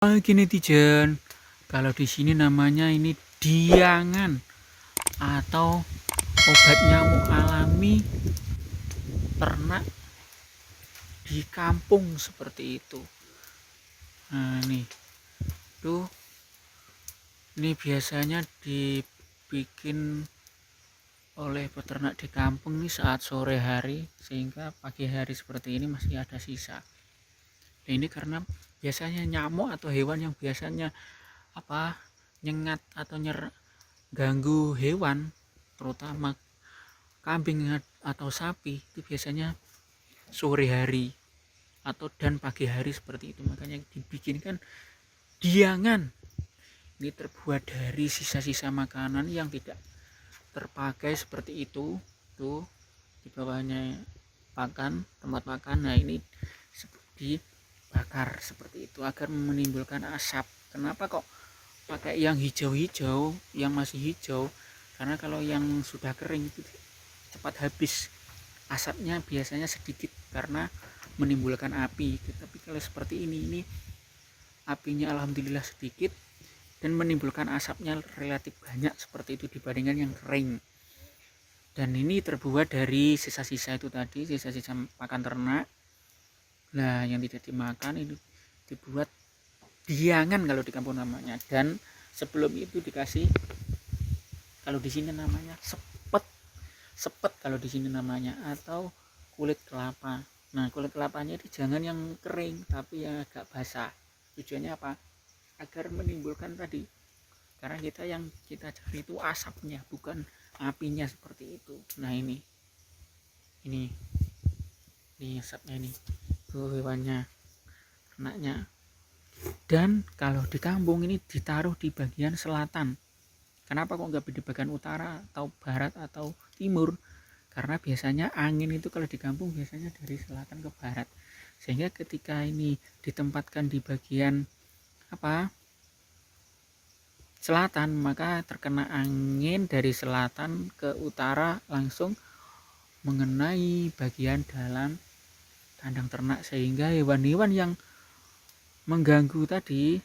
Pagi netizen, kalau di sini namanya ini diangan atau obat nyamuk alami ternak di kampung seperti itu. Nah, nih, tuh, ini biasanya dibikin oleh peternak di kampung nih saat sore hari, sehingga pagi hari seperti ini masih ada sisa. Nah, ini karena biasanya nyamuk atau hewan yang biasanya nyengat atau ganggu hewan, terutama kambing atau sapi, itu biasanya sore hari dan pagi hari seperti itu. Makanya dibikinkan diangan. Ini terbuat dari sisa-sisa makanan yang tidak terpakai seperti itu. Tuh, di bawahnya tempat makan. Nah, ini dibakar seperti itu agar menimbulkan asap. Kenapa kok pakai yang hijau-hijau, yang masih hijau? Karena kalau yang sudah kering itu cepat habis, asapnya biasanya sedikit karena menimbulkan api. Tapi kalau seperti ini apinya alhamdulillah sedikit dan menimbulkan asapnya relatif banyak seperti itu dibandingkan yang kering. Dan ini terbuat dari sisa-sisa itu tadi, sisa-sisa makan ternak. Nah, yang tidak dimakan ini dibuat diangan kalau di kampung namanya. Dan sebelum itu dikasih, kalau di sini namanya sepet kalau di sini namanya, atau kulit kelapa. Nah, kulit kelapanya itu jangan yang kering tapi yang agak basah. Tujuannya apa? Agar menimbulkan tadi, karena yang kita cari itu asapnya, bukan apinya seperti itu. Nah, ini asapnya, ini tuh hewannya, ternaknya. Dan kalau di kampung ini ditaruh di bagian selatan. Kenapa kok nggak di bagian utara atau barat atau timur? Karena biasanya angin itu kalau di kampung biasanya dari selatan ke barat, sehingga ketika ini ditempatkan di bagian selatan, maka terkena angin dari selatan ke utara langsung mengenai bagian dalam kandang ternak, sehingga hewan-hewan yang mengganggu tadi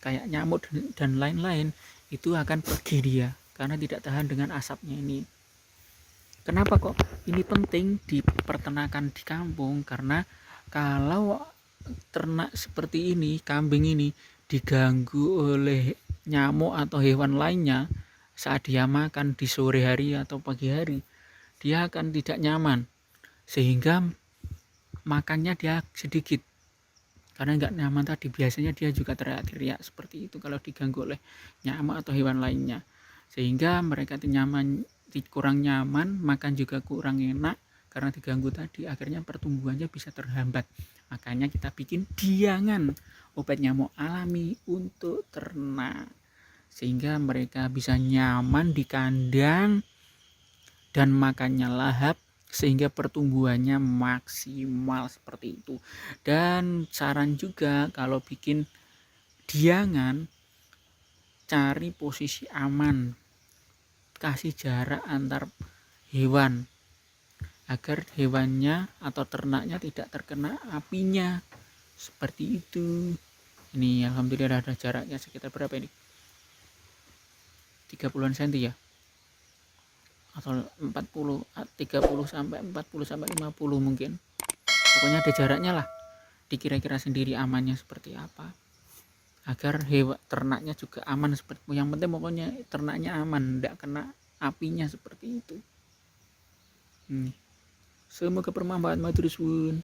kayak nyamuk dan lain-lain itu akan pergi dia karena tidak tahan dengan asapnya ini. Kenapa kok ini penting di peternakan di kampung? Karena kalau ternak seperti ini, kambing ini diganggu oleh nyamuk atau hewan lainnya saat dia makan di sore hari atau pagi hari, dia akan tidak nyaman, sehingga makannya dia sedikit karena nggak nyaman tadi. Biasanya dia juga teriak-teriak seperti itu kalau diganggu oleh nyamuk atau hewan lainnya, sehingga mereka kurang nyaman, makan juga kurang enak karena diganggu tadi. Akhirnya pertumbuhannya bisa terhambat. Makanya kita bikin diangan, obat nyamuk alami untuk ternak, sehingga mereka bisa nyaman di kandang dan makannya lahap, sehingga pertumbuhannya maksimal seperti itu. Dan saran juga kalau bikin diangan, cari posisi aman, kasih jarak antar hewan agar hewannya atau ternaknya tidak terkena apinya seperti itu. Ini alhamdulillah ada jaraknya sekitar berapa ini, 30 cm ya, atau 30 sampai 40 sampai 50 mungkin. Pokoknya ada jaraknya lah, dikira-kira sendiri amannya seperti apa agar hewan ternaknya juga aman seperti itu. Yang penting pokoknya ternaknya aman, tidak kena apinya seperti itu. Semoga bermanfaat, matur suwun.